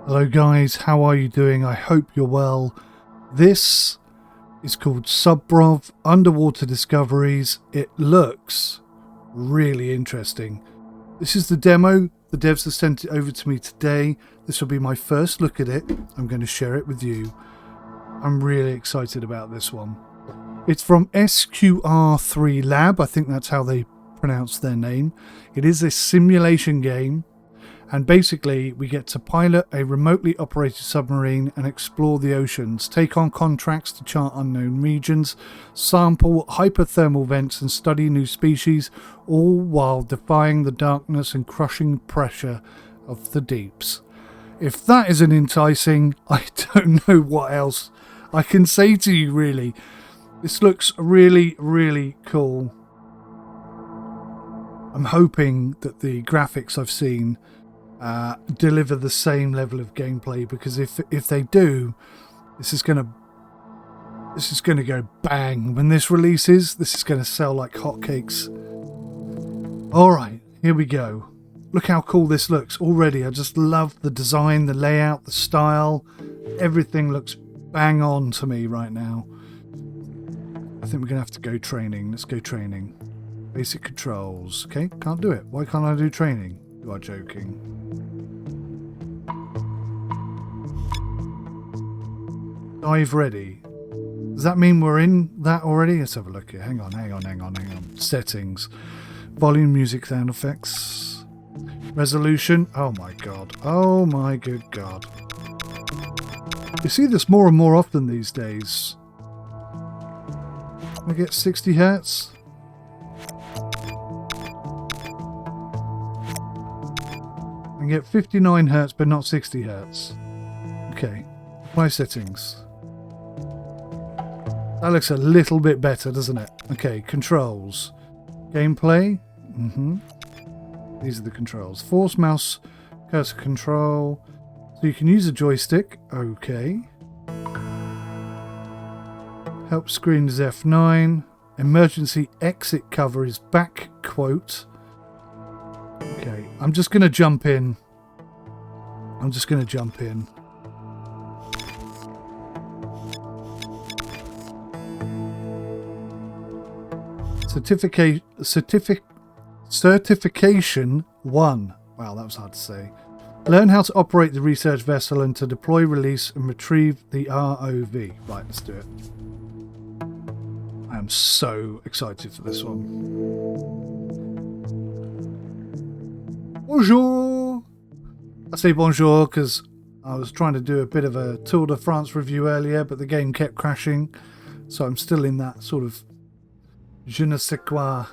Hello guys, how are you doing? I hope you're well. This is called SubROV Underwater Discoveries. It looks really interesting. This is the demo. The devs have sent it over to me today. This will be my first look at it. I'm going to share it with you. I'm really excited about this one. It's from SQR3 Lab. I think that's how they pronounce their name. It is a simulation game. And basically, we get to pilot a remotely operated submarine and explore the oceans, take on contracts to chart unknown regions, sample hyperthermal vents and study new species, all while defying the darkness and crushing pressure of the deeps. If that isn't enticing, I don't know what else I can say to you, really. This looks really, really cool. I'm hoping that the graphics I've seen deliver the same level of gameplay, because if they do, this is gonna go bang. When this releases, this is gonna sell like hotcakes. Alright, here we go. Look how cool this looks already. I just love the design, the layout, the style. Everything looks bang on to me right now. I think we're gonna have to go training. Let's go training. Basic controls. Okay, can't do it. Why can't I do training? You are joking. Dive ready. Does that mean we're in that already? Let's have a look here. Hang on. Settings. Volume, music, sound effects. Resolution. Oh my god. Oh my good god. You see this more and more often these days. I get 60 hertz. I get 59 hertz but not 60 hertz. Okay. Apply settings. That looks a little bit better, doesn't it? Okay, controls. Gameplay. These are the controls. Force, mouse, cursor control. So you can use a joystick. Okay. Help screen is F9. Emergency exit cover is back quote. Okay, I'm just going to jump in. Certification 1. Wow, that was hard to say. Learn how to operate the research vessel and to deploy, release and retrieve the ROV. Right, let's do it. I am so excited for this one. Bonjour! I say bonjour because I was trying to do a bit of a Tour de France review earlier, but the game kept crashing. So I'm still in that sort of je ne sais quoi.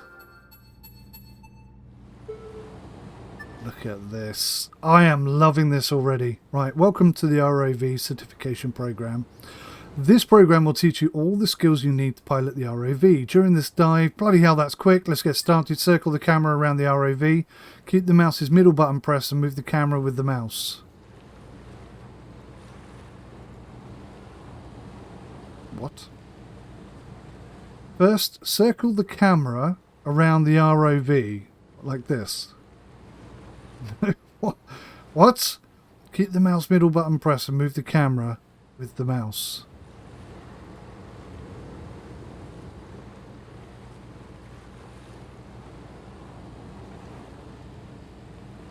Look at this. I am loving this already. Right, welcome to the ROV certification program. This program will teach you all the skills you need to pilot the ROV. During this dive, bloody hell that's quick, let's get started. Circle the camera around the ROV. Keep the mouse's middle button pressed and move the camera with the mouse. What? First, circle the camera around the ROV, like this. What? Keep the mouse middle button pressed and move the camera with the mouse.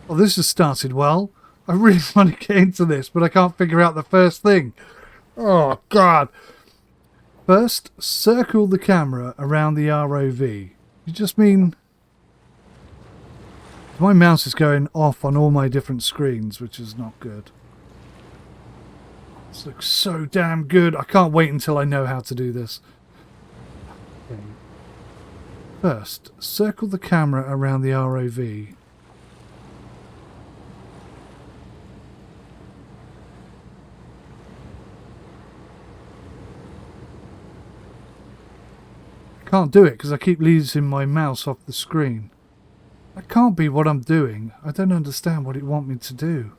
Well, this has started well. I really want to get into this, but I can't figure out the first thing. Oh, God. First, circle the camera around the ROV. You just mean... My mouse is going off on all my different screens, which is not good. This looks so damn good. I can't wait until I know how to do this. Okay. First, circle the camera around the ROV. Can't do it because I keep losing my mouse off the screen. That can't be what I'm doing. I don't understand what it wants me to do.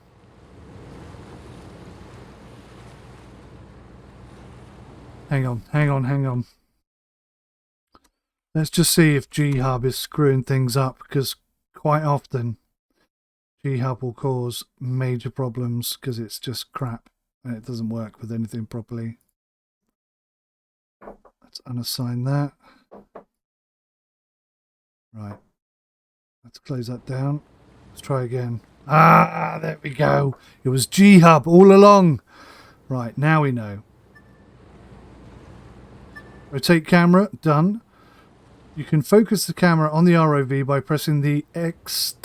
Hang on. Let's just see if G-Hub is screwing things up, because quite often G-Hub will cause major problems because it's just crap and it doesn't work with anything properly. Let's unassign that. Right. Let's close that down. Let's try again. Ah, there we go. It was G-Hub all along. Right, now we know. Rotate camera, done. You can focus the camera on the ROV by pressing the X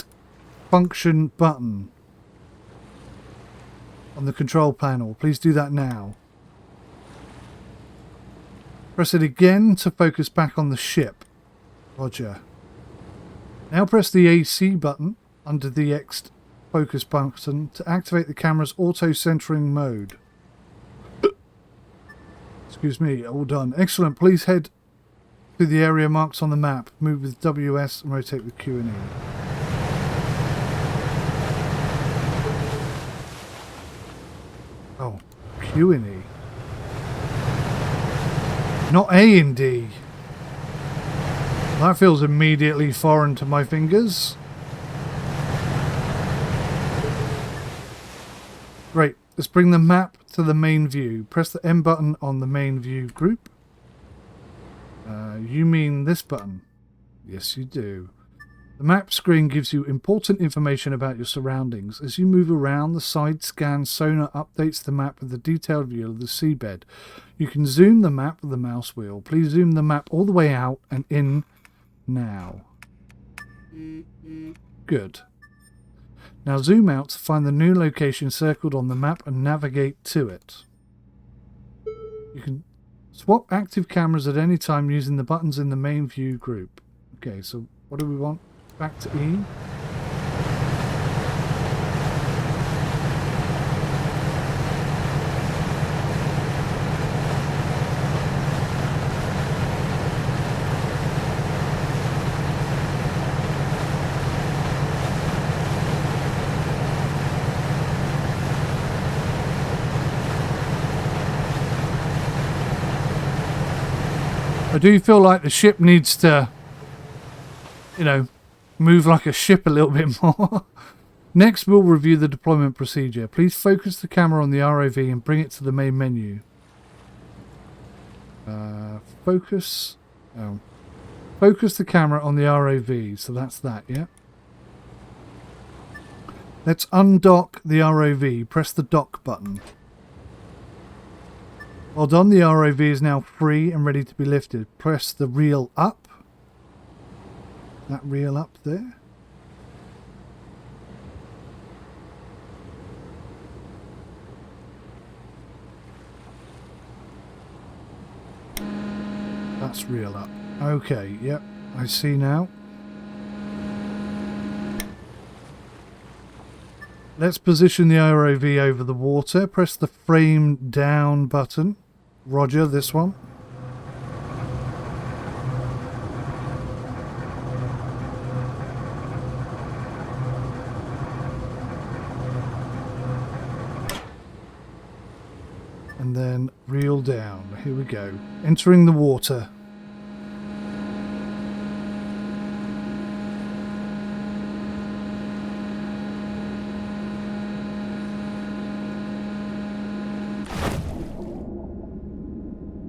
function button on the control panel. Please do that now. Press it again to focus back on the ship. Roger. Now press the AC button under the X focus button to activate the camera's auto-centering mode. Excuse me, all done. Excellent. Please head to the area marks on the map. Move with WS and rotate with Q and E. Oh, Q and E. Not A and D. That feels immediately foreign to my fingers. Great. Let's bring the map to the main view. Press the M button on the main view group. You mean this button? Yes, you do. The map screen gives you important information about your surroundings. As you move around, the side scan sonar updates the map with a detailed view of the seabed. You can zoom the map with the mouse wheel. Please zoom the map all the way out and in now. Good. Now zoom out to find the new location circled on the map and navigate to it. You can swap active cameras at any time using the buttons in the main view group. Okay, so what do we want? Back to E. I do feel like the ship needs to, you know, move like a ship a little bit more. Next, we'll review the deployment procedure. Please focus the camera on the ROV and bring it to the main menu. Focus the camera on the ROV. So that's that, yeah? Let's undock the ROV. Press the dock button. Well done, the ROV is now free and ready to be lifted. Press the reel up. That reel up there. That's reel up. Okay, yep, I see now. Let's position the ROV over the water. Press the frame down button. Roger, this one. And then reel down. Here we go. Entering the water.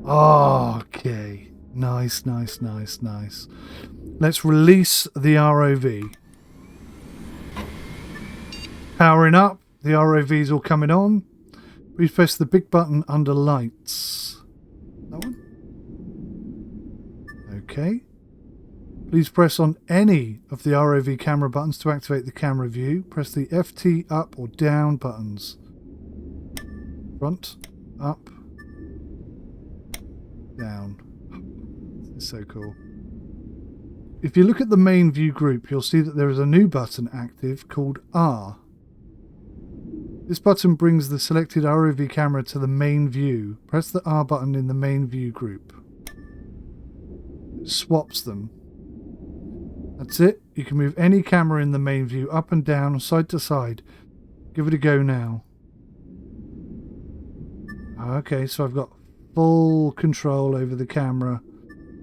Okay. Nice, nice, nice, nice. Let's release the ROV. Powering up. The ROV's all coming on. Please press the big button under lights. That one? Okay. Please press on any of the ROV camera buttons to activate the camera view. Press the FT up or down buttons. Front, up, down. This is so cool. If you look at the main view group, you'll see that there is a new button active called R. This button brings the selected ROV camera to the main view. Press the R button in the main view group. It swaps them. That's it. You can move any camera in the main view up and down, side to side. Give it a go now. Okay, so I've got full control over the camera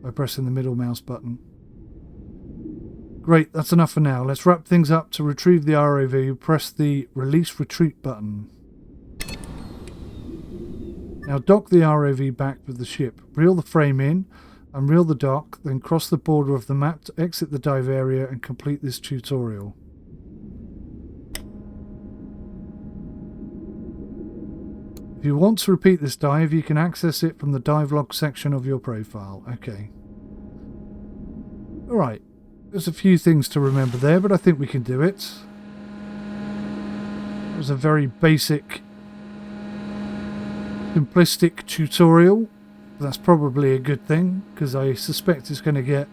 by pressing the middle mouse button. Great, that's enough for now. Let's wrap things up. To retrieve the ROV, press the release retreat button. Now dock the ROV back with the ship. Reel the frame in, unreel the dock, then cross the border of the map to exit the dive area and complete this tutorial. If you want to repeat this dive, you can access it from the dive log section of your profile. Okay. Alright. There's a few things to remember there, but I think we can do it. It was a very basic, simplistic tutorial. That's probably a good thing, because I suspect it's going to get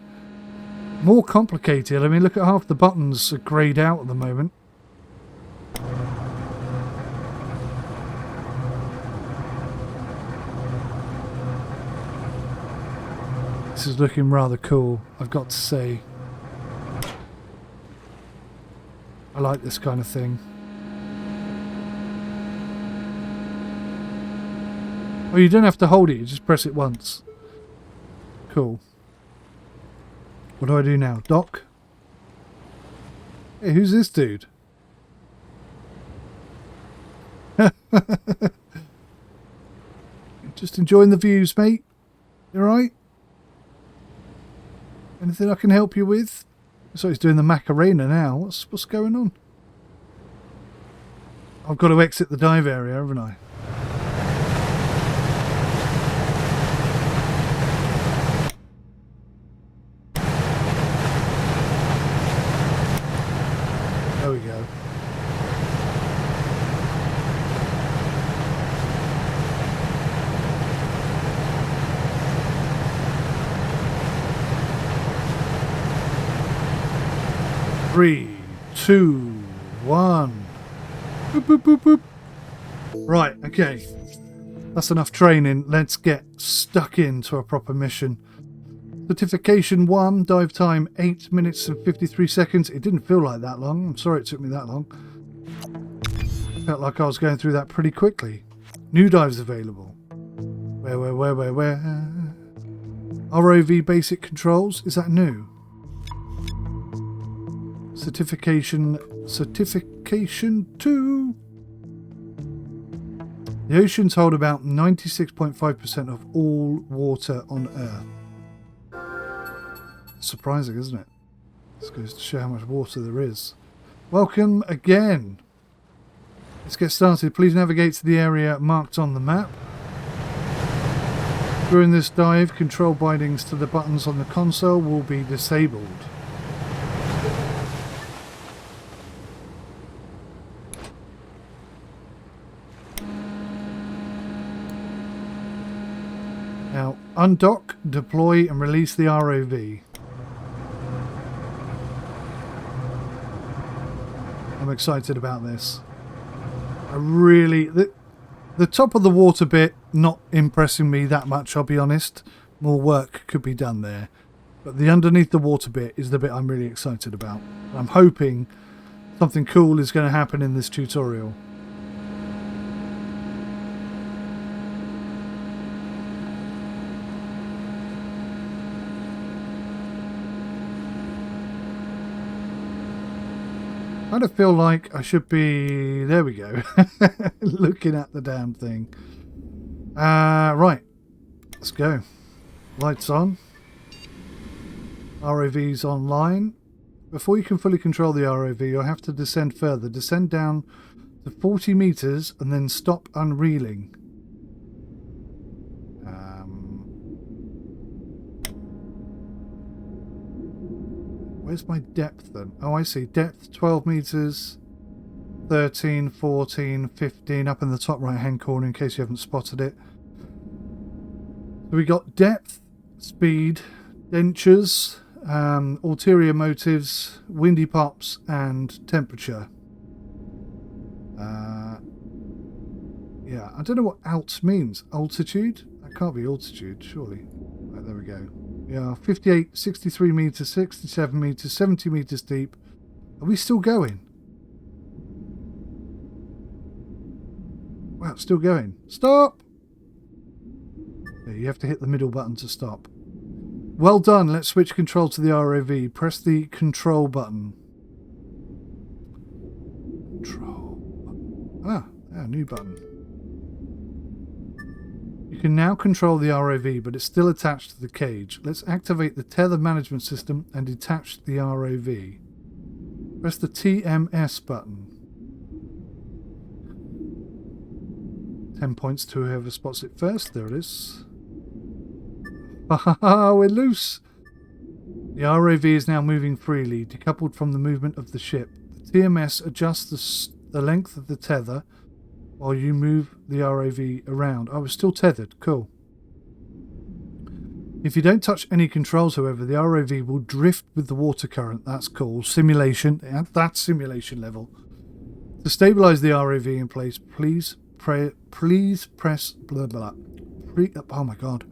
more complicated. I mean, look at half the buttons are greyed out at the moment. This is looking rather cool, I've got to say. I like this kind of thing. Oh, you don't have to hold it, you just press it once. Cool. What do I do now? Dock? Hey, who's this dude? Just enjoying the views, mate. You alright? Anything I can help you with? So he's doing the Macarena now. What's going on? I've got to exit the dive area, haven't I? There we go. Three, two, one. Boop, boop, boop, boop. Right, okay. That's enough training. Let's get stuck into a proper mission. Certification 1, dive time 8 minutes and 53 seconds. It didn't feel like that long. I'm sorry it took me that long. Felt like I was going through that pretty quickly. New dives available. Where? ROV basic controls. Is that new? Certification 2. The oceans hold about 96.5% of all water on Earth. Surprising, isn't it? This goes to show how much water there is. Welcome again. Let's get started. Please navigate to the area marked on the map. During this dive, control bindings to the buttons on the console will be disabled. Now, undock, deploy and release the ROV. I'm excited about this. The top of the water bit, not impressing me that much, I'll be honest. More work could be done there. But the underneath the water bit is the bit I'm really excited about. I'm hoping something cool is going to happen in this tutorial. I kind of feel like I should be... There we go. Looking at the damn thing. Right. Let's go. Lights on. ROV's online. Before you can fully control the ROV, you'll have to descend further. Descend down to 40 meters and then stop unreeling. Where's my depth then? Oh, I see. Depth 12 meters, 13, 14, 15, up in the top right hand corner in case you haven't spotted it. So we got depth, speed, dentures, ulterior motives, windy pops, and temperature. Yeah, I don't know what alt means. Altitude? That can't be altitude, surely. Right, there we go. Yeah, 58, 63 meters, 67 meters, 70 meters deep. Are we still going? Wow, it's still going. Stop! Yeah, you have to hit the middle button to stop. Well done. Let's switch control to the ROV. Press the control button. Control. New button. You can now control the ROV, but it's still attached to the cage. Let's activate the tether management system and detach the ROV. Press the TMS button. 10 points to whoever spots it first. There it is. Ha ha ha, we're loose! The ROV is now moving freely, decoupled from the movement of the ship. The TMS adjusts the length of the tether while you move the ROV around. I was still tethered. Cool. If you don't touch any controls, however, the ROV will drift with the water current. That's cool. Simulation. At that simulation level. To stabilize the ROV in place, please press blah blah. Oh my god.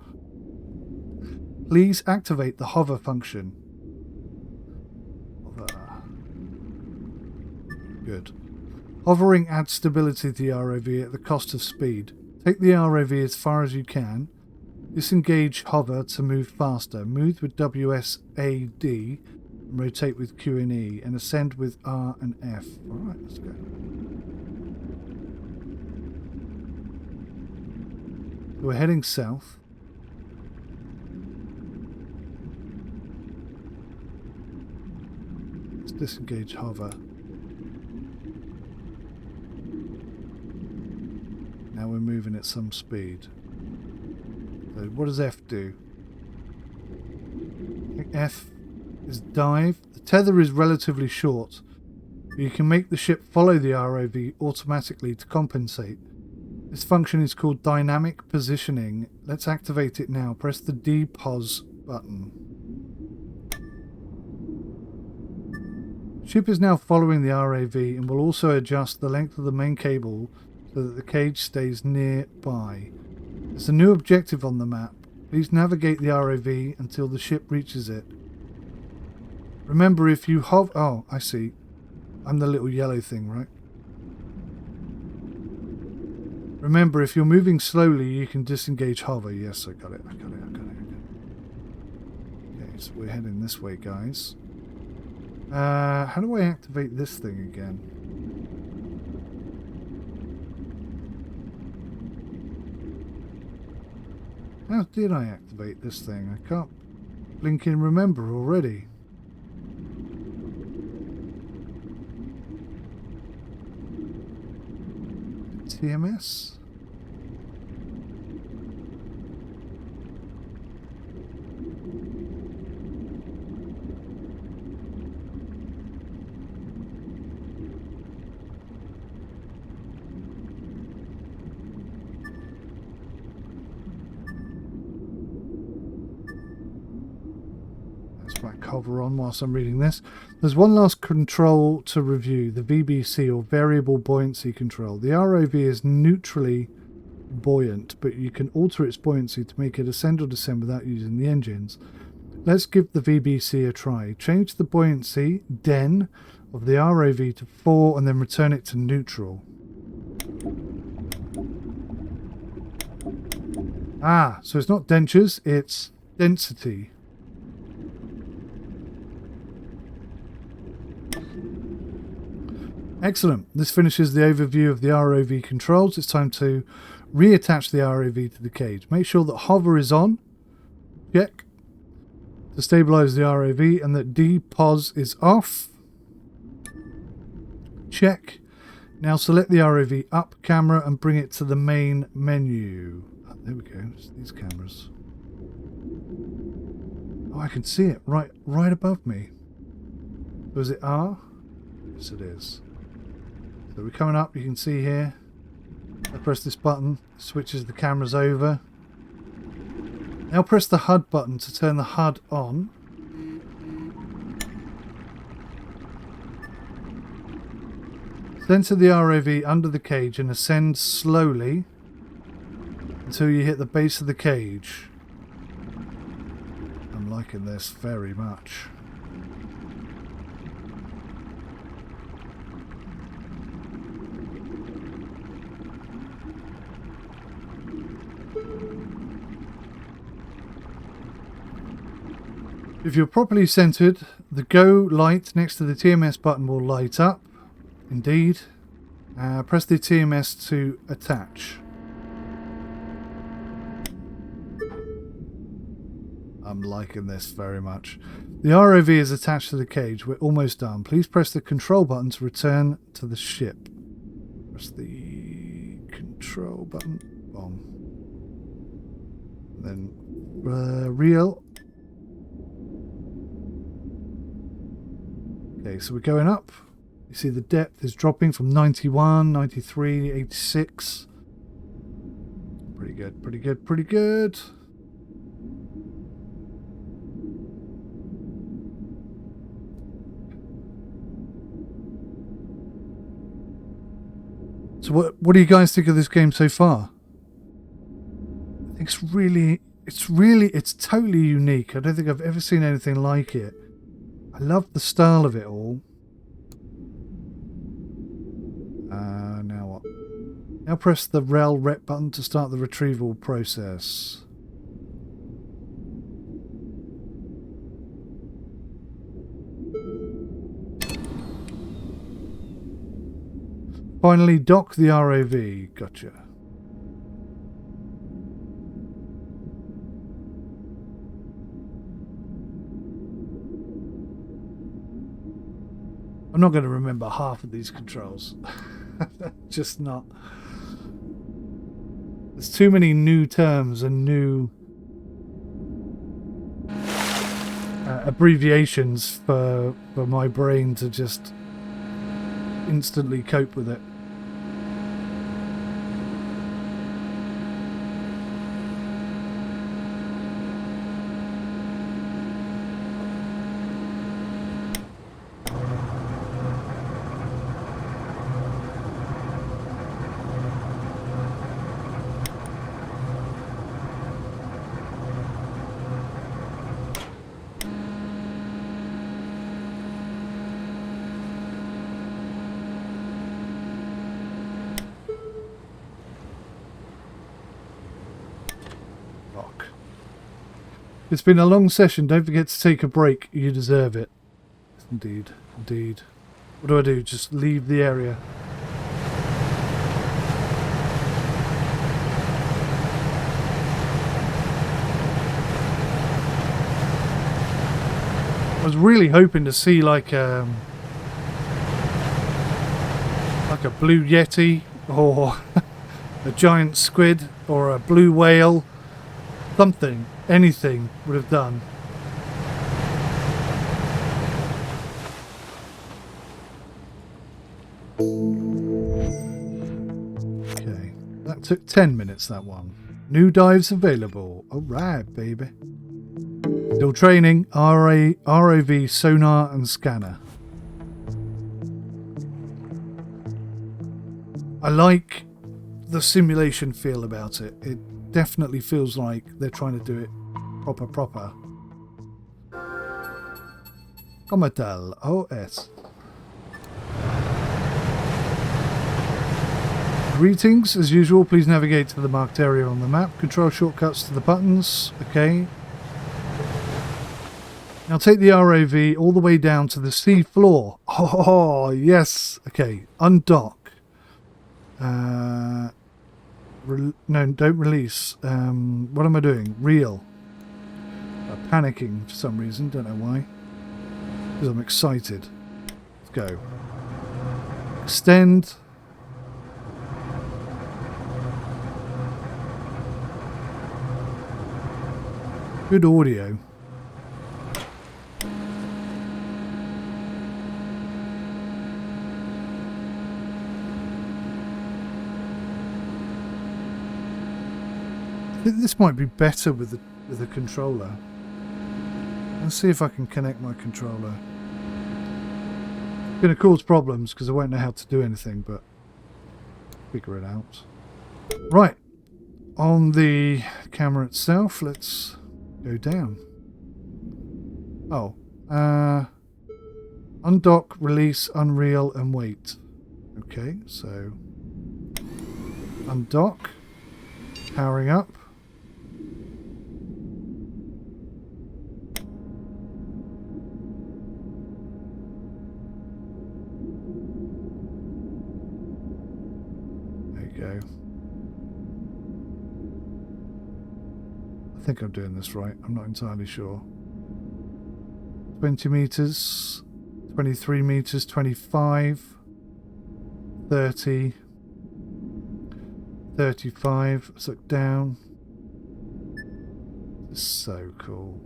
Please activate the hover function. Hover. Good. Hovering adds stability to the ROV at the cost of speed. Take the ROV as far as you can. Disengage hover to move faster. Move with WSAD. And rotate with Q and E. And ascend with R and F. Alright, let's go. We're heading south. Let's disengage hover. Now we're moving at some speed. So what does F do? I think F is dive. The tether is relatively short, but you can make the ship follow the ROV automatically to compensate. This function is called dynamic positioning. Let's activate it now. Press the D-pause button. The ship is now following the ROV and will also adjust the length of the main cable so that the cage stays nearby. There's a new objective on the map. Please navigate the ROV until the ship reaches it. Remember, if you hover... Oh, I see. I'm the little yellow thing, right? Remember, if you're moving slowly, you can disengage hover. Yes, I got it. Okay, so we're heading this way, guys. How do I activate this thing again? How did I activate this thing? I can't blinking remember already. TMS? Hover on whilst I'm reading this. There's one last control to review, the VBC or variable buoyancy control. The ROV is neutrally buoyant, but you can alter its buoyancy to make it ascend or descend without using the engines. Let's give the VBC a try. Change the buoyancy, den, of the ROV to 4 and then return it to neutral. Ah, so it's not dentures, it's density. Excellent. This finishes the overview of the ROV controls. It's time to reattach the ROV to the cage. Make sure that hover is on. Check. To stabilize the ROV, and that D-pause is off. Check. Now select the ROV up camera and bring it to the main menu. Oh, there we go. It's these cameras. Oh, I can see it right above me. Was it R? Yes, it is. So we're coming up, you can see here. I press this button, switches the cameras over. Now press the HUD button to turn the HUD on. Center the ROV under the cage and ascend slowly until you hit the base of the cage. I'm liking this very much. If you're properly centered, the go light next to the TMS button will light up. Indeed. Press the TMS to attach. I'm liking this very much. The ROV is attached to the cage. We're almost done. Please press the control button to return to the ship. Press the control button. Boom. Then reel. Okay, so we're going up. You see the depth is dropping from 91, 93, 86. Pretty good, pretty good, pretty good. So what do you guys think of this game so far? I think it's totally unique. I don't think I've ever seen anything like it. I love the style of it all. Now what? Now press the rel rep button to start the retrieval process. Finally, dock the ROV. Gotcha. I'm not going to remember half of these controls. Just not. There's too many new terms and new abbreviations for my brain to just instantly cope with it. It's been a long session. Don't forget to take a break. You deserve it. Indeed. Indeed. What do? Just leave the area. I was really hoping to see like a blue yeti or a giant squid or a blue whale. Something. Anything would have done. Okay, that took 10 minutes, that one. New dives available. Alright, baby. Still training. ROV, sonar and scanner. I like the simulation feel about it. It definitely feels like they're trying to do it proper. Cometel OS. Greetings, as usual, please navigate to the marked area on the map. Control shortcuts to the buttons. Okay. Now take the ROV all the way down to the sea floor. Oh, yes. Okay, undock. No, don't release. What am I doing? Reel. I'm panicking for some reason. Don't know why. Because I'm excited. Let's go. Extend. Good audio. This might be better with the controller. Let's see if I can connect my controller. It's going to cause problems because I won't know how to do anything, but figure it out. Right, on the camera itself, let's go down. Oh, undock, release, unreel, and wait. Okay, so undock, powering up. go. I think I'm doing this right. I'm not entirely sure. 20 meters, 23 meters, 25, 30, 35. Let's look down. This is so cool.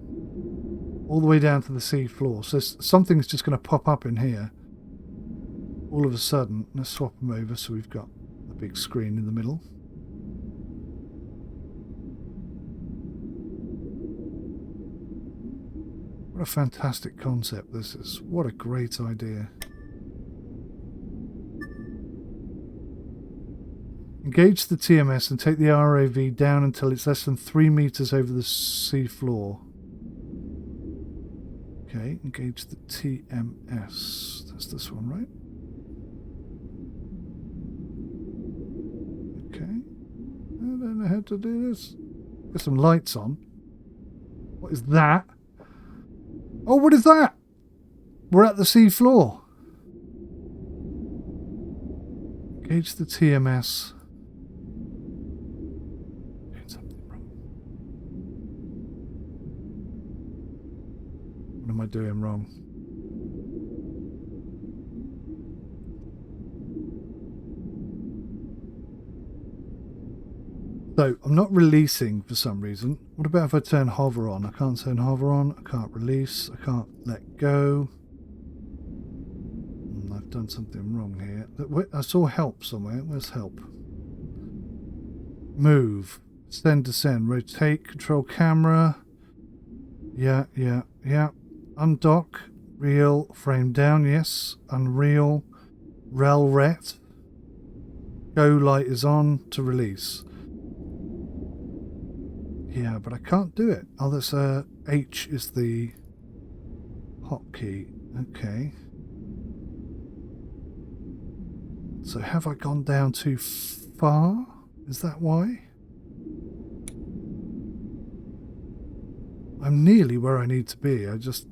All the way down to the sea floor. So something's just going to pop up in here. All of a sudden. Let's swap them over so we've got the big screen in the middle. What a fantastic concept this is. What a great idea. Engage the TMS and take the ROV down until it's less than 3 meters over the sea floor. Okay, engage the TMS. That's this one, right? Okay. I don't know how to do this. Got some lights on. What is that? Oh, what is that? We're at the sea floor. Engage the TMS. Doing something wrong. What am I doing wrong? So, I'm not releasing for some reason. What about if I turn hover on? I can't turn hover on. I can't release. I can't let go. I've done something wrong here. I saw help somewhere. Where's help? Move. Send, descend. Rotate. Control camera. Yeah. Undock. Reel. Frame down. Yes. Unreel. Rel ret. Go light is on to release. Yeah, but I can't do it. Oh, that's H is the hotkey. Okay. So have I gone down too far? Is that why? I'm nearly where I need to be. I just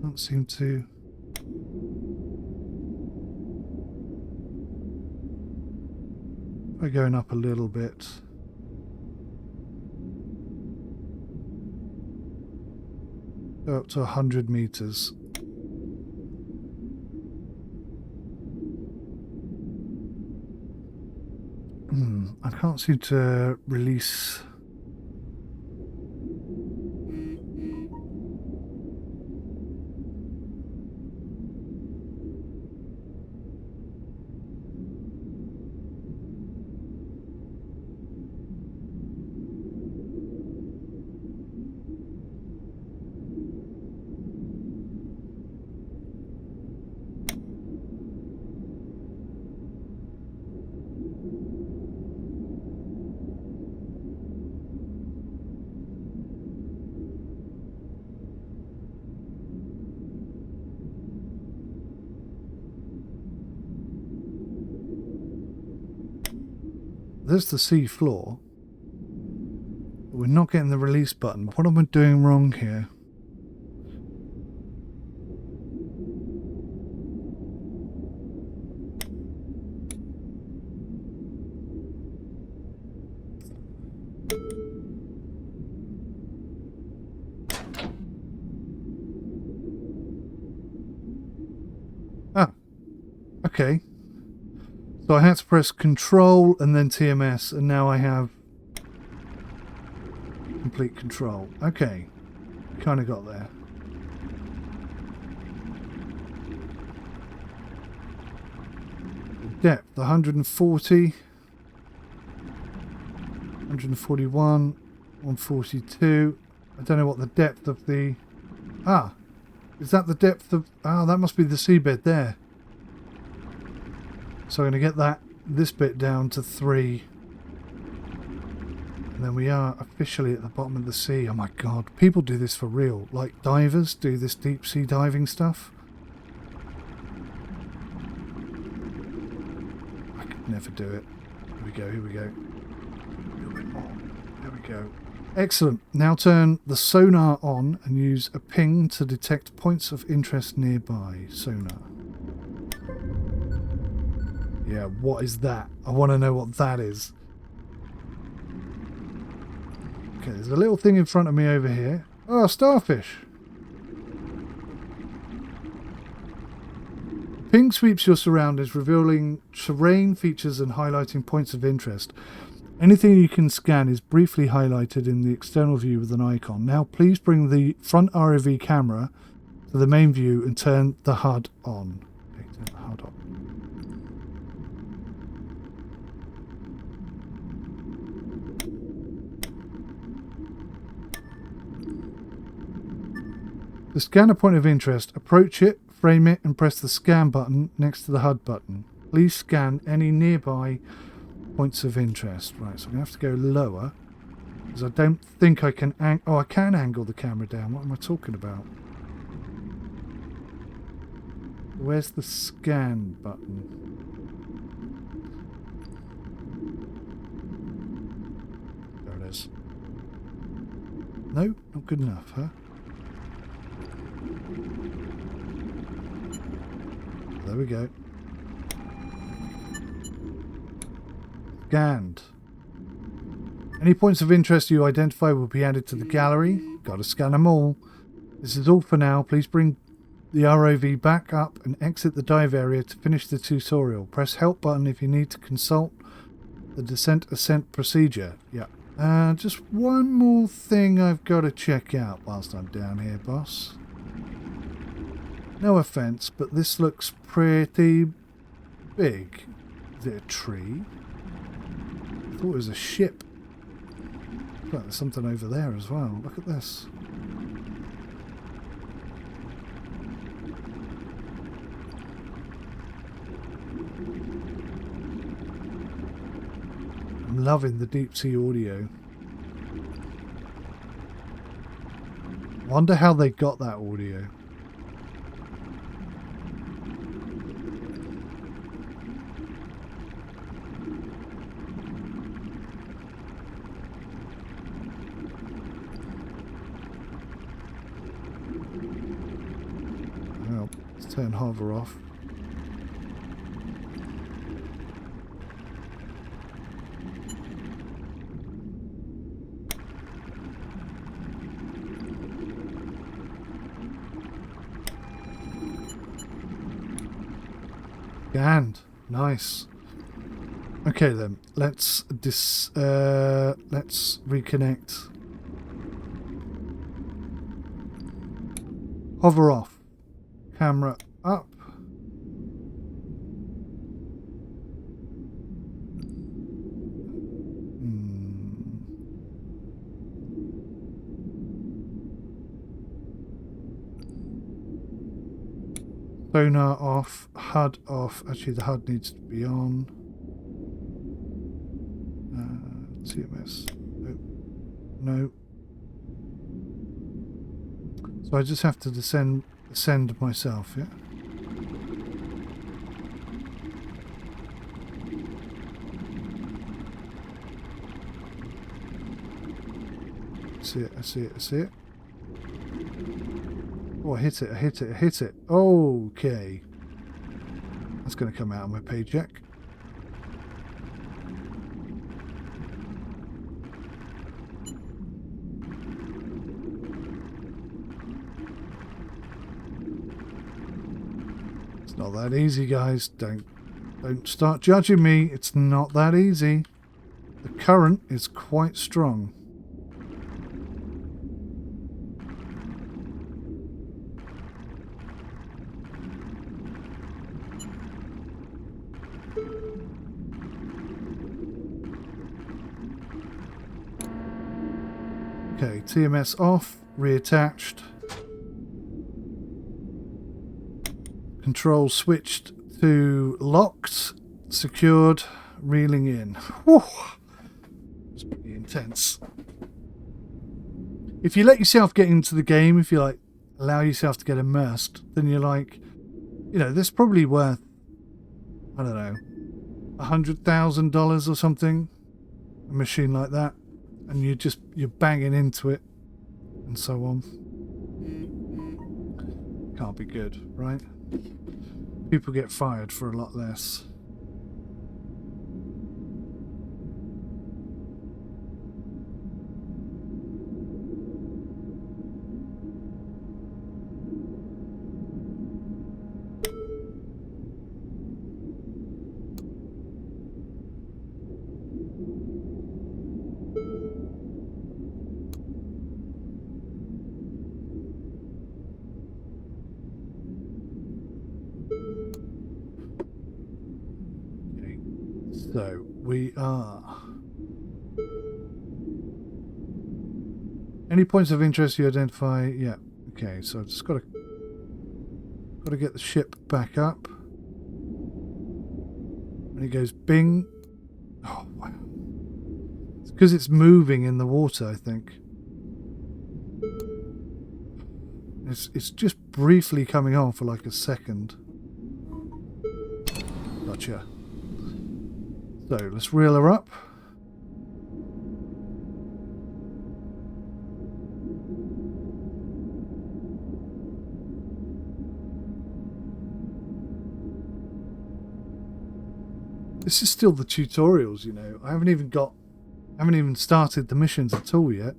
can't seem to... By going up a little bit... Go up to 100 meters. I can't seem to release. There's the sea floor. We're not getting the release button. What am I doing wrong here? Ah, okay. So I had to press Control and then TMS, and now I have complete control. Okay, kind of got there. Depth 140, 141, 142. I don't know what the depth of the... Ah, is that the depth of... Ah, that must be the seabed there. So I'm going to get this bit down to 3. And then we are officially at the bottom of the sea. Oh my god, people do this for real. Like divers do this deep sea diving stuff. I could never do it. Here we go. A little bit more. There we go. Excellent. Now turn the sonar on and use a ping to detect points of interest nearby. Sonar. Yeah, what is that? I want to know what that is. Okay, there's a little thing in front of me over here. Oh, starfish. Ping sweeps your surroundings, revealing terrain features and highlighting points of interest. Anything you can scan is briefly highlighted in the external view with an icon. Now please bring the front ROV camera to the main view and turn the HUD on. Okay, turn the HUD on. To scan a point of interest, approach it, frame it, and press the scan button next to the HUD button. Please scan any nearby points of interest. Right, so I'm going to have to go lower, because I don't think I can... Oh, I can angle the camera down. What am I talking about? Where's the scan button? There it is. No, not good enough, huh? There we go. Scanned. Any points of interest you identify will be added to the gallery. Got to scan them all. This is all for now. Please bring the ROV back up and exit the dive area to finish the tutorial. Press help button if you need to consult the descent-ascent procedure. Yeah. Just one more thing I've got to check out whilst I'm down here, boss. No offence, but this looks pretty big. Is it a tree? I thought it was a ship. But there's something over there as well. Look at this. I'm loving the deep sea audio. Wonder how they got that audio. Well, let's turn hover off. Scanned. Nice. Okay then, let's reconnect. Hover off. Camera up. Sonar off, HUD off. Actually, the HUD needs to be on. TMS. No. So I just have to ascend myself, yeah? I see it. Oh, I hit it. Okay. That's going to come out of my paycheck. It's not that easy, guys. Don't start judging me. It's not that easy. The current is quite strong. Okay, TMS off, reattached. Control switched to locked, secured, reeling in. Whew. It's pretty intense. If you let yourself get into the game, if you like allow yourself to get immersed, then you're like, you know, this is probably worth, I don't know, $100,000 or something. A machine like that. And you're banging into it and so on. Can't be good, right? People get fired for a lot less. So we are. Any points of interest you identify? Yeah. Okay, so I've just got to get the ship back up. And it goes bing. Oh wow. It's because it's moving in the water, I think. It's just briefly coming on for like a second. Gotcha. So let's reel her up. This is still the tutorials, you know. I haven't even started the missions at all yet.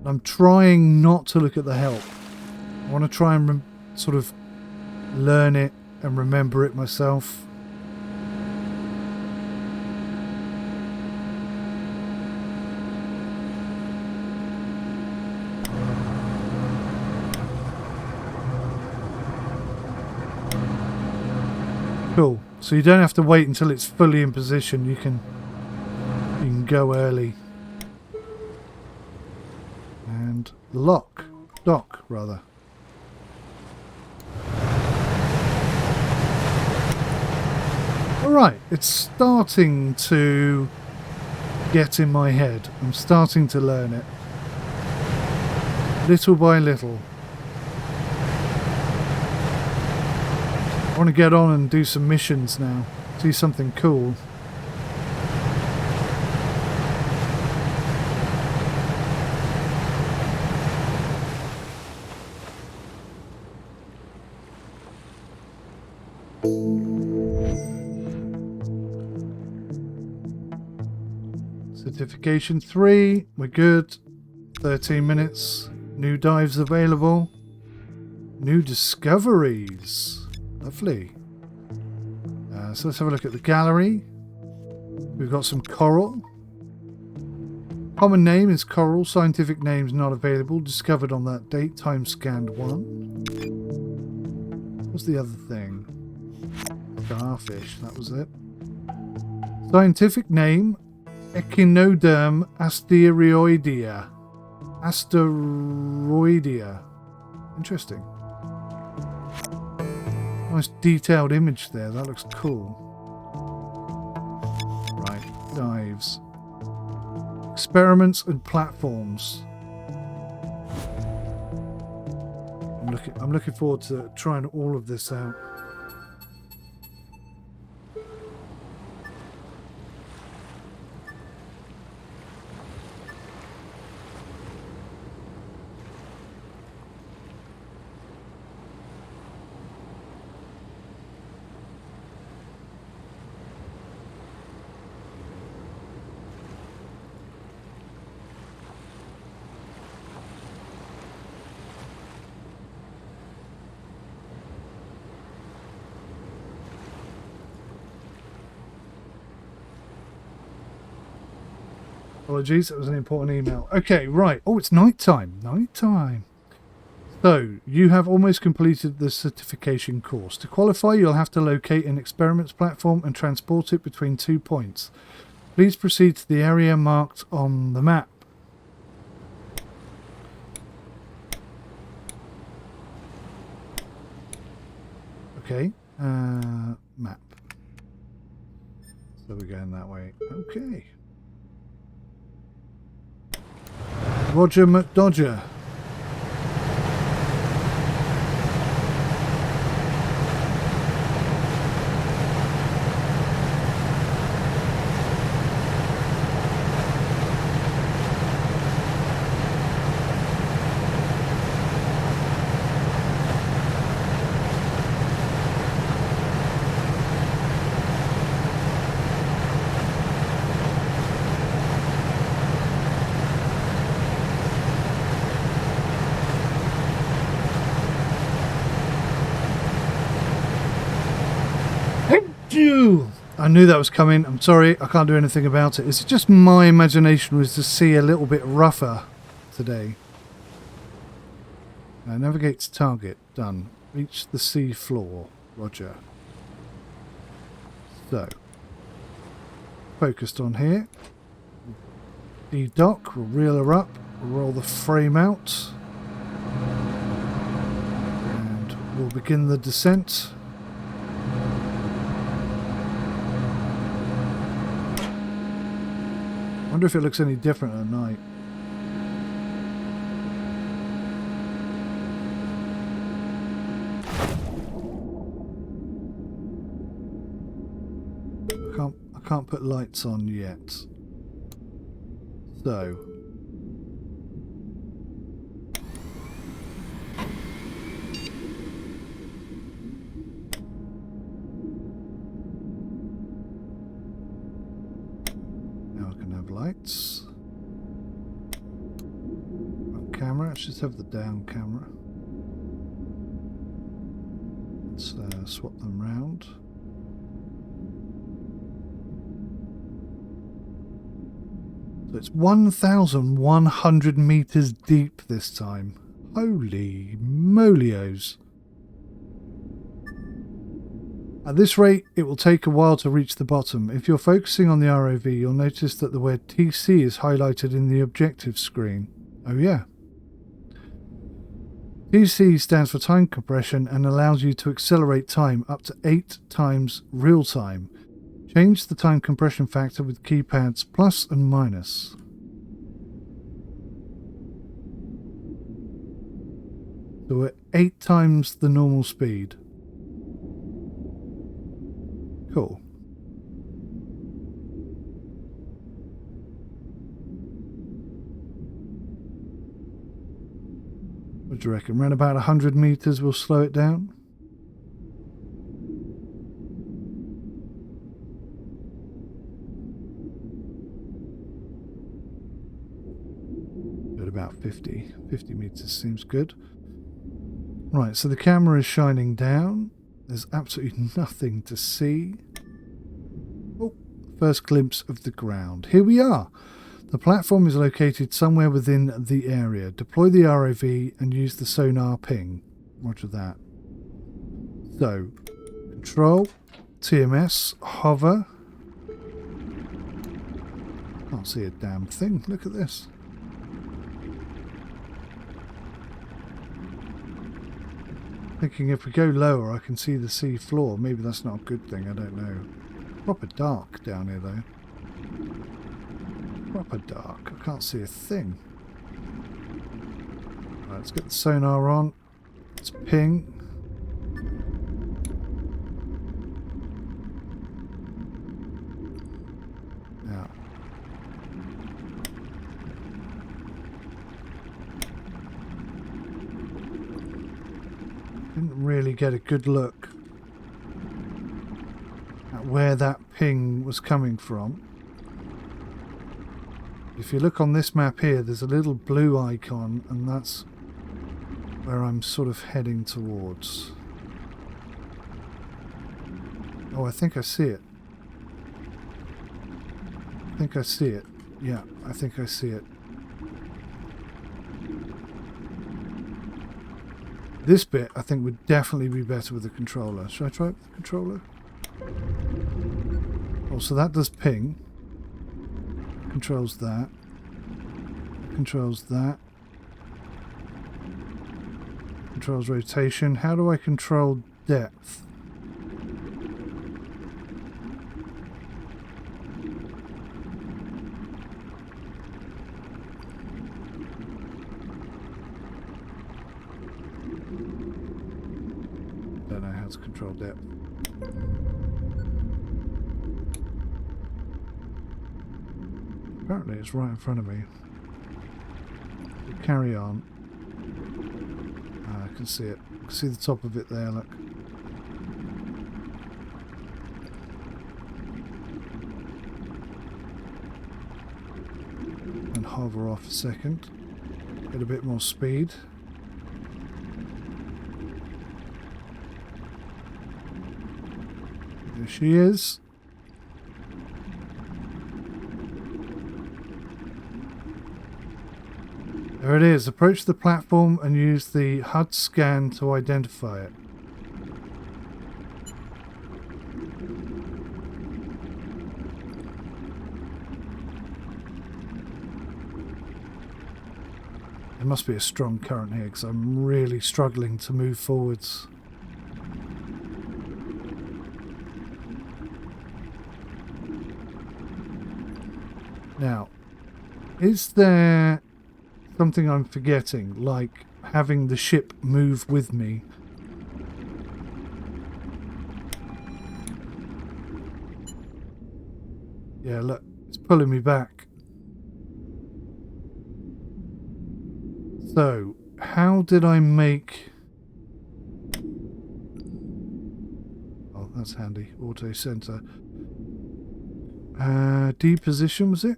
I'm trying not to look at the help. I want to try and sort of learn it and remember it myself. Cool. So you don't have to wait until it's fully in position. You can go early. And dock rather. All right, it's starting to get in my head. I'm starting to learn it. Little by little. I want to get on and do some missions now. See something cool. Certification 3, we're good. 13 minutes. New dives available. New discoveries. Lovely. So let's have a look at the gallery. We've got some coral. Common name is coral. Scientific names not available. Discovered on that date. Time scanned 1. What's the other thing? Starfish. That was it. Scientific name. Echinoderm asteroidea. Asteroidea. Interesting. Nice detailed image there. That looks cool. Right. Dives. Experiments and platforms. I'm looking forward to trying all of this out. Apologies, that was an important email. Okay, right. Oh, it's night time. Night time. So, you have almost completed the certification course. To qualify, you'll have to locate an experiments platform and transport it between 2 points. Please proceed to the area marked on the map. Okay, map. So we're going that way. Okay. Roger McDodger. I knew that was coming. I'm sorry, I can't do anything about it. It's just my imagination was to see a little bit rougher today. Navigate to target. Done. Reach the sea floor. Roger. So, focused on here. De-dock, we'll reel her up, we'll roll the frame out. And we'll begin the descent. I wonder if it looks any different at night. I can't put lights on yet. So. Now I can have lights. On camera, let's just have the down camera. Let's swap them round. So it's 1,100 meters deep this time. Holy molios. At this rate, it will take a while to reach the bottom. If you're focusing on the ROV, you'll notice that the word TC is highlighted in the objective screen. Oh yeah. TC stands for time compression and allows you to accelerate time up to 8 times real time. Change the time compression factor with keypads plus and minus. So we're 8 times the normal speed. Cool. What do you reckon? Around about 100 meters will slow it down? About 50 meters seems good. Right, so the camera is shining down. There's absolutely nothing to see. Oh, first glimpse of the ground. Here we are. The platform is located somewhere within the area. Deploy the ROV and use the sonar ping. Roger that. So, control, TMS, hover. Can't see a damn thing. Look at this. Thinking if we go lower I can see the sea floor. Maybe that's not a good thing, I don't know. Proper dark down here though. Proper dark. I can't see a thing. Right, let's get the sonar on. Let's ping. Now. Didn't really get a good look at where that ping was coming from. If you look on this map here, there's a little blue icon, and that's where I'm sort of heading towards. Oh, I think I see it. I think I see it. Yeah, I think I see it. This bit, I think, would definitely be better with the controller. Should I try it with the controller? Oh, so that does ping. Controls that. Controls that. Controls rotation. How do I control depth? Don't know how to control depth. Apparently it's right in front of me. Carry on. I can see it. I can see the top of it there, look. And hover off a second. Get a bit more speed. There she is. There it is. Approach the platform and use the HUD scan to identify it. There must be a strong current here because I'm really struggling to move forwards. Now, is there something I'm forgetting, like having the ship move with me? Yeah, look, it's pulling me back. So, how did I make... Oh, that's handy. Auto center. Deposition, was it?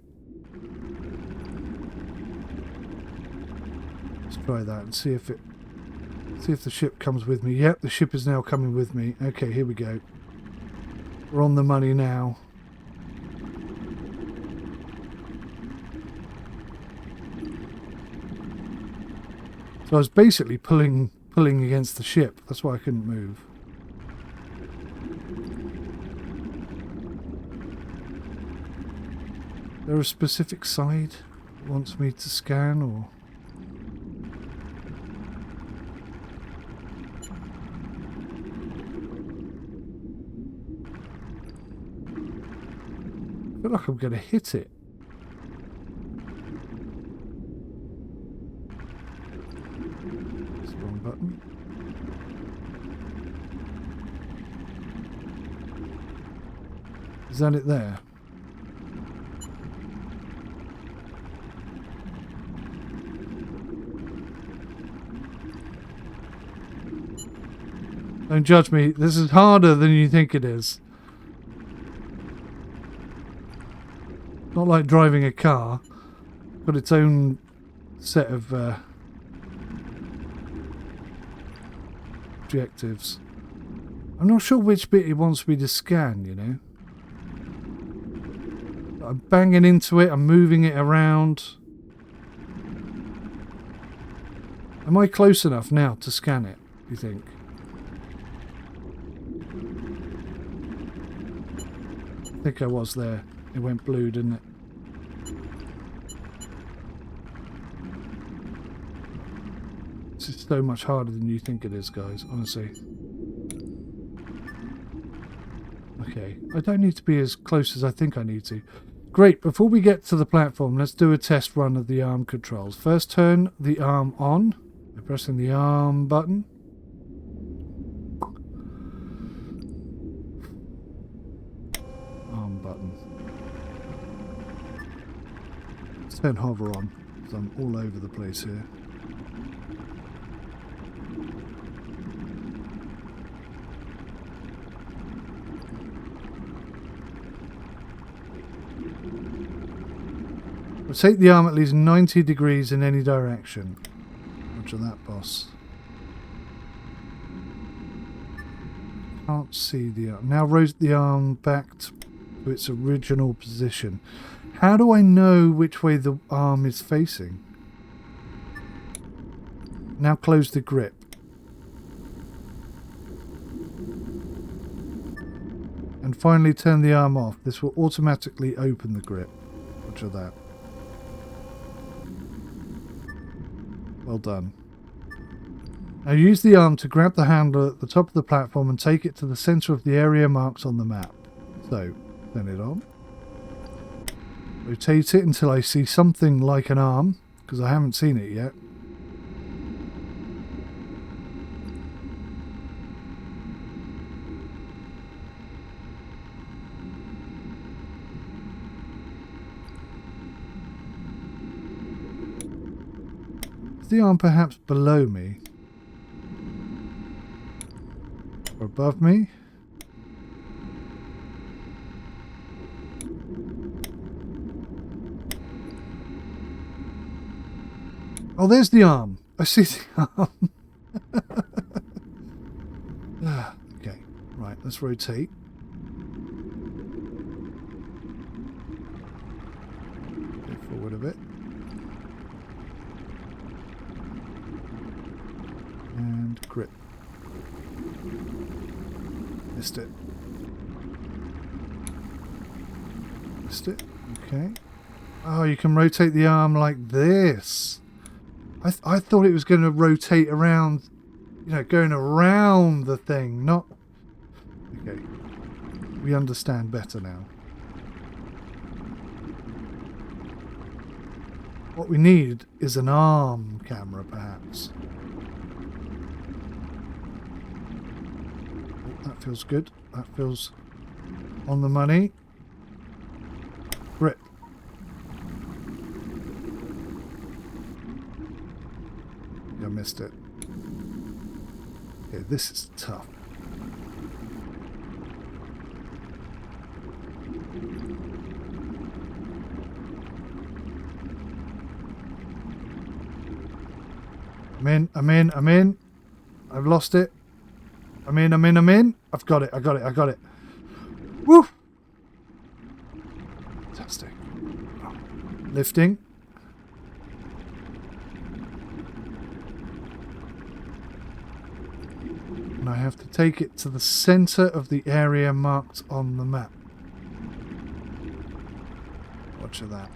Let's try that and see if the ship comes with me. Yep, the ship is now coming with me. Okay, here we go. We're on the money now. So I was basically pulling against the ship. That's why I couldn't move. Is there a specific side it wants me to scan, or? I feel like I'm going to hit it. That's the wrong button. Is that it there? Don't judge me. This is harder than you think it is. Not like driving a car. Got its own set of objectives. I'm not sure which bit it wants me to scan, you know. I'm banging into it. I'm moving it around. Am I close enough now to scan it, do you think? I think I was there. It went blue, didn't it? This is so much harder than you think it is, guys, honestly. Okay, I don't need to be as close as I think I need to. Great, before we get to the platform, let's do a test run of the arm controls. First, turn the arm on by pressing the arm button. Arm button. Let's turn hover on, because I'm all over the place here. Rotate the arm at least 90 degrees in any direction. Roger that, boss. Can't see the arm. Now rotate the arm back to its original position. How do I know which way the arm is facing? Now close the grip. And finally turn the arm off. This will automatically open the grip. Roger that. Well done. Now use the arm to grab the handle at the top of the platform and take it to the centre of the area marked on the map. So, turn it on. Rotate it until I see something like an arm, because I haven't seen it yet. The arm perhaps below me or above me. Oh, there's the arm. I see the arm. Okay, right, let's rotate. Go forward a bit. And grip. Missed it. Missed it. Okay. Oh, you can rotate the arm like this. I thought it was going to rotate around, you know, going around the thing, not... Okay. We understand better now. What we need is an arm camera, perhaps. Oh, that feels good. That feels on the money. Grip. I missed it. Okay, this is tough. I'm in. I've lost it. I'm in. I've got it. I got it. Woo! Fantastic. Lifting. And I have to take it to the center of the area marked on the map. Watch that.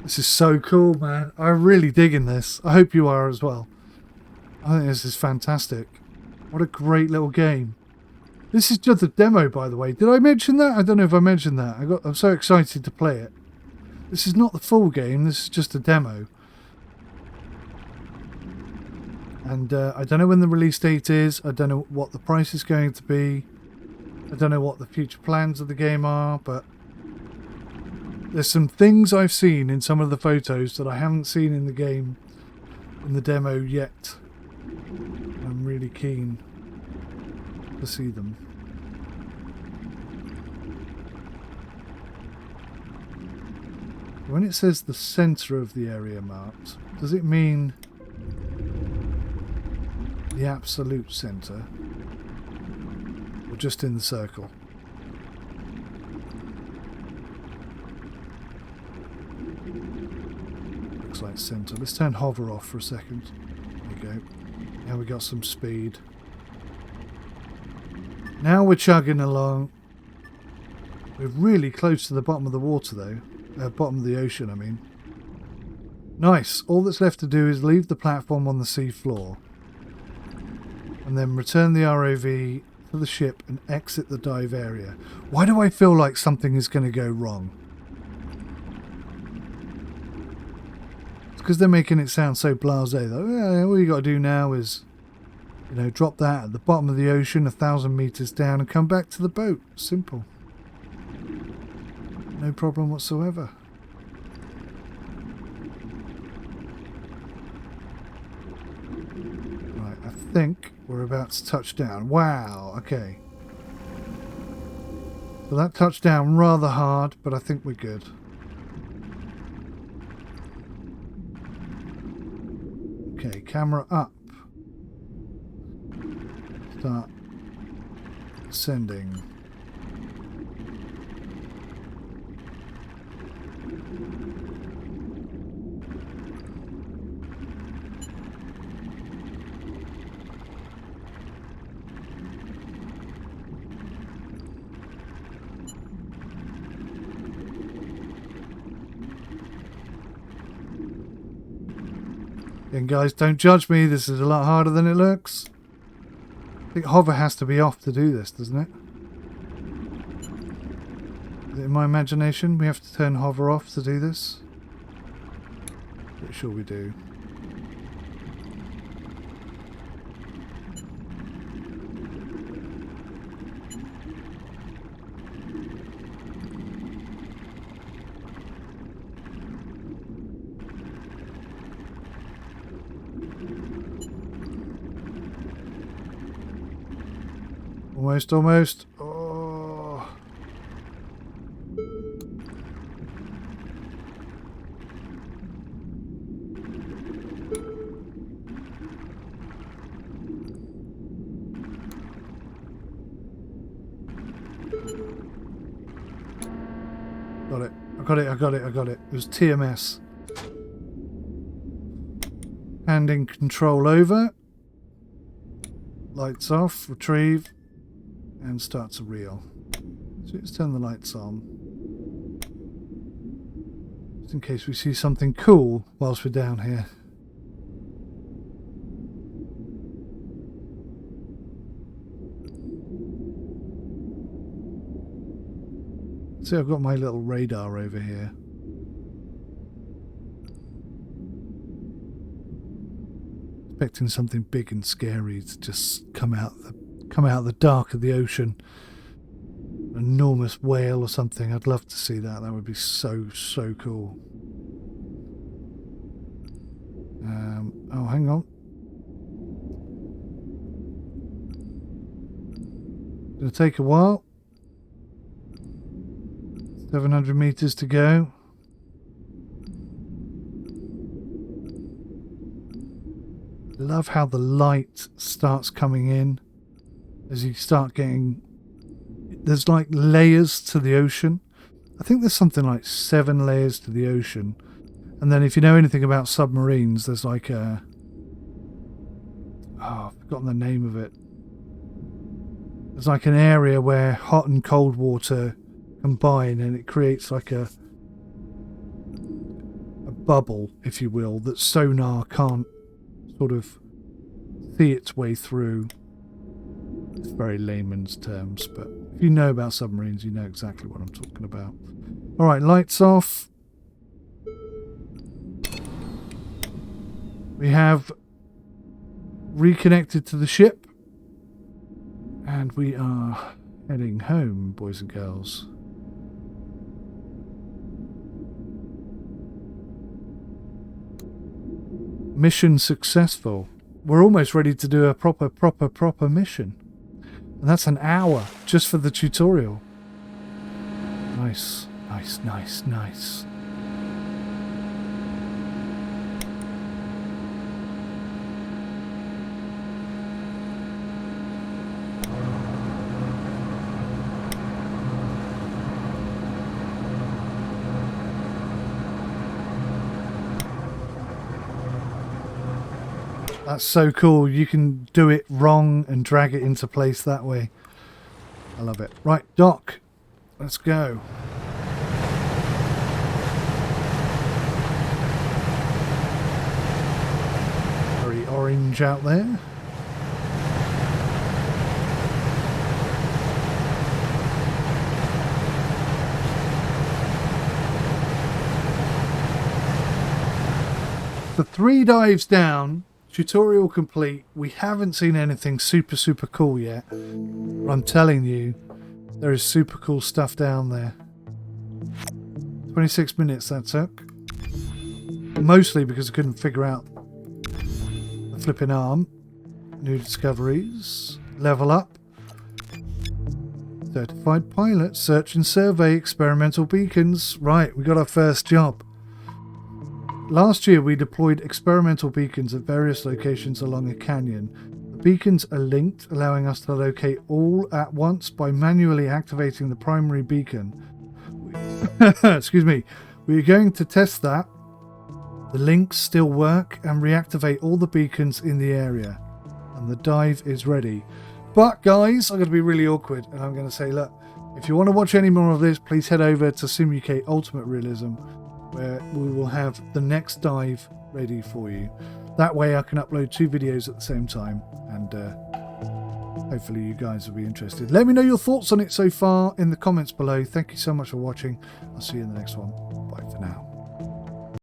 This is so cool, man. I'm really digging this. I hope you are as well. I think this is fantastic. What a great little game. This is just a demo, by the way. Did I mention that? I don't know if I mentioned that. I'm so excited to play it. This is not the full game. This is just a demo. And I don't know when the release date is. I don't know what the price is going to be. I don't know what the future plans of the game are, but there's some things I've seen in some of the photos that I haven't seen in the game, in the demo yet. I'm really keen to see them. When it says the center of the area marked, does it mean the absolute center? Or just in the circle? Looks like center. Let's turn hover off for a second. There we go. Now we got some speed. Now we're chugging along. We're really close to the bottom of the water though. Bottom of the ocean, I mean. Nice. All that's left to do is leave the platform on the sea floor. And then return the ROV to the ship and exit the dive area. Why do I feel like something is going to go wrong? It's because they're making it sound so blasé though. Yeah, all you got to do now is, you know, drop that at the bottom of the ocean 1,000 meters down and come back to the boat. Simple. No problem whatsoever. Right, I think we're about to touch down. Wow, okay. So that touched down rather hard, but I think we're good. Okay, camera up. Start ascending. And guys, don't judge me, this is a lot harder than it looks. I think hover has to be off to do this, doesn't it? Is it in my imagination we have to turn hover off to do this? Pretty sure we do. Almost. Oh. got it. It was TMS. Handing control over. Lights off, retrieve, and start to reel. So let's turn the lights on. Just in case we see something cool whilst we're down here. See, I've got my little radar over here. Expecting something big and scary to just come out of the dark of the ocean. An enormous whale or something. I'd love to see that. That would be so cool. Oh, hang on. Gonna take a while. 700 meters to go. Love how the light starts coming in as you start getting... There's like layers to the ocean. I think there's something like 7 layers to the ocean. And then if you know anything about submarines, there's like a... Oh, I've forgotten the name of it. There's like an area where hot and cold water combine and it creates like a bubble, if you will, that sonar can't sort of see its way through. It's very layman's terms, but if you know about submarines, you know exactly what I'm talking about. Alright, lights off. We have reconnected to the ship and we are heading home, boys and girls. Mission successful. We're almost ready to do a proper mission. And that's an hour just for the tutorial. Nice. That's so cool. You can do it wrong and drag it into place that way. I love it. Right, dock. Let's go. Very orange out there. The 3 dives down. Tutorial complete. We haven't seen anything super cool yet. But I'm telling you, there is super cool stuff down there. 26 minutes that took. Mostly because I couldn't figure out the flipping arm. New discoveries. Level up. Certified pilot. Search and survey experimental beacons. Right, we got our first job. Last year we deployed experimental beacons at various locations along a canyon. The beacons are linked, allowing us to locate all at once by manually activating the primary beacon. Excuse me. We are going to test that. The links still work and reactivate all the beacons in the area. And the dive is ready. But guys, I'm going to be really awkward and I'm going to say, look, if you want to watch any more of this, please head over to SimUK Ultimate Realism, where we will have the next dive ready for you. That way I can upload 2 videos at the same time and hopefully you guys will be interested. Let me know your thoughts on it so far in the comments below. Thank you so much for watching. I'll see you in the next one. Bye for now.